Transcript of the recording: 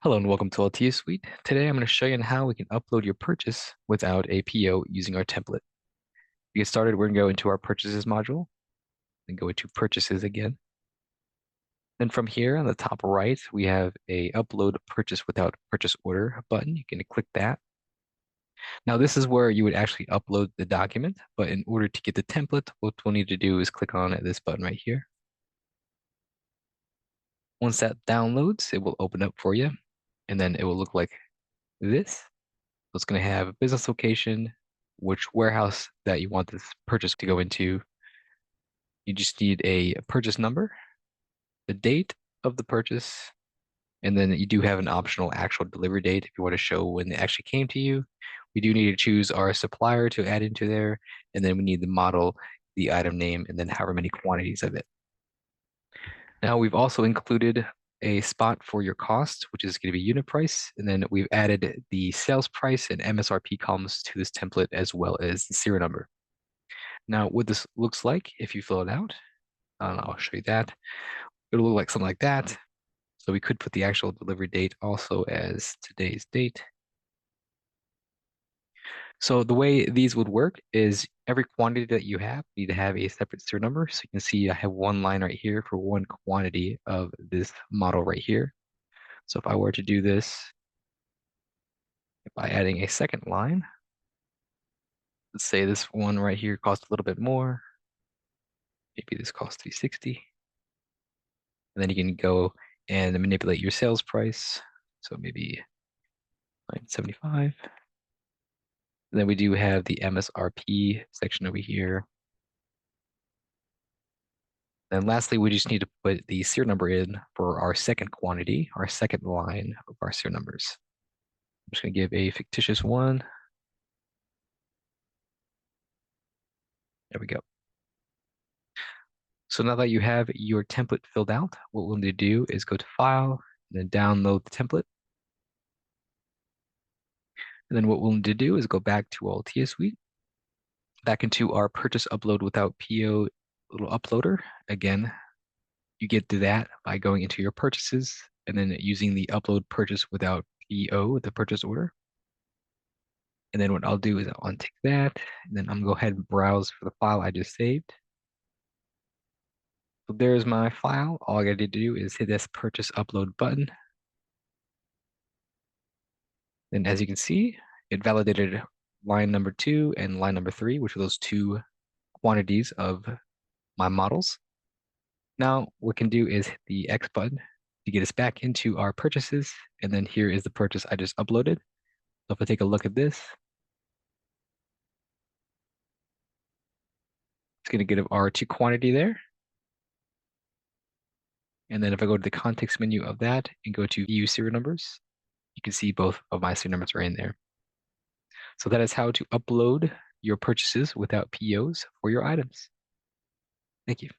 Hello and welcome to AltheaSuite. Today I'm going to show you on how we can upload your purchase without a PO using our template. To get started, we're going to go into our purchases module and go into purchases again. Then from here on the top right, we have a upload purchase without purchase order button. You can click that. Now this is where you would actually upload the document, but in order to get the template, what we'll need to do is click on this button right here. Once that downloads, it will open up for you, and then it will look like this. So it's going to have a business location, which warehouse that you want this purchase to go into. You just need a purchase number, the date of the purchase, and then you do have an optional actual delivery date if you want to show when it actually came to you. We do need to choose our supplier to add into there, and then we need the model, the item name, and then however many quantities of it. Now we've also included a spot for your cost, which is going to be unit price. And then we've added the sales price and MSRP columns to this template as well as the serial number. Now, what this looks like if you fill it out, I'll show you that. It'll look like something like that. So we could put the actual delivery date also as today's date. So the way these would work is every quantity that you have need to have a separate serial number. So you can see I have one line right here for one quantity of this model right here. So if I were to do this by adding a second line, let's say this one right here costs a little bit more. Maybe this costs 360. And then you can go and manipulate your sales price. So maybe 975. And then we do have the MSRP section over here. And lastly, we just need to put the serial number in for our second quantity, our second line of our serial numbers. I'm just going to give a fictitious one. There we go. So now that you have your template filled out, what we'll need to do is go to File, and then download the template. And then what we'll need to do is go back to AltheaSuite, back into our purchase upload without PO little uploader. Again, you get to that by going into your purchases and then using the upload purchase without PO, the purchase order. And then what I'll do is I'll untick that, and then I'm gonna go ahead and browse for the file I just saved. So there's my file. All I gotta do is hit this purchase upload button. And as you can see, it validated line number 2 and line number 3, which are those two quantities of my models. Now what we can do is hit the X button to get us back into our purchases. And then here is the purchase I just uploaded. So if I take a look at this, it's going to get our two quantity there. And then if I go to the context menu of that and go to view serial numbers, you can see both of my serial numbers are in there. So that is how to upload your purchases without POs for your items. Thank you.